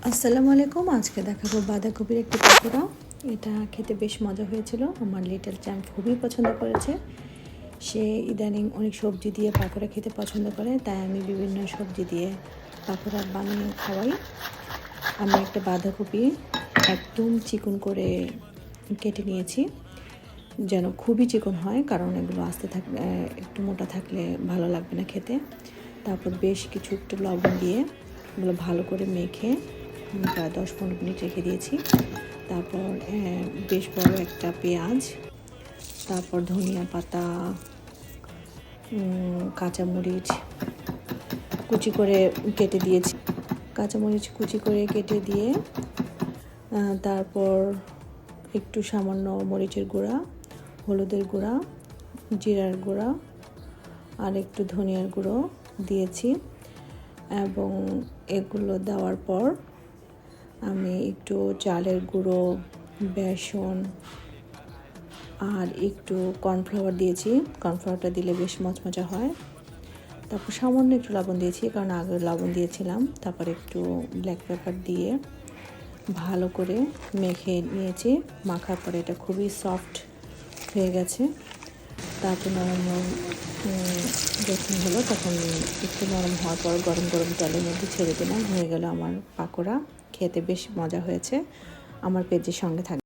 আসসালামু আলাইকুম। আজকে দেখাবো বাঁধাকপির একটি পকোড়া। এটা খেতে বেশ মজা হয়েছিল। আমার লিটল চ্যাম্প খুবই পছন্দ করেছে। সে ইদানিং অনেক সবজি দিয়ে পকোড়া খেতে পছন্দ করে, তাই আমি বিভিন্ন সবজি দিয়ে পকোড়া বানিয়ে খাওয়াই। আমি একটা বাঁধাকপি একদম চিকন করে কেটে নিয়েছি, যেন খুবই চিকন হয়, কারণ এগুলো আস্তে থাকলে একটু মোটা থাকলে ভালো লাগবে না খেতে। তারপর বেশ কিছু একটু লবণ দিয়ে এগুলো ভালো করে মেখে প্রায় 10-15 মিনিট রেখে দিয়েছি। তারপর বেশ বড় একটা পেঁয়াজ, তারপর ধনিয়া পাতা, কাঁচামরিচ কুচি করে কেটে দিয়েছি। কাঁচামরিচ কুচি করে কেটে দিয়ে তারপর একটু সামান্য মরিচের গুঁড়া, হলুদের গুঁড়া, জিরার গুঁড়া আর একটু ধনিয়ার গুঁড়ো দিয়েছি। এবং এগুলো দেওয়ার পর আমি একটু চালের গুঁড়ো, বেসন আর একটু কর্নফ্লাওয়ার দিয়েছি। কর্নফ্লাওয়ারটা দিলে বেশ মচমচা হয়। তারপর সামান্য একটু লবণ দিয়েছি, কারণ আগে লবণ দিয়েছিলাম। তারপর একটু ব্ল্যাক পেপার দিয়ে ভালো করে মেখে নিয়েছি। মাখার পরে এটা খুবই সফট হয়ে গেছে। তারপর নরম যখন হলো তখন একটু নরম হওয়ার পর গরম গরম তেলের মধ্যে ছেড়ে দিলাম। হয়ে গেল আমার পাকোড়া। খেতে বেশ মজা হয়েছে। আমার পেজের সঙ্গে থাকবে।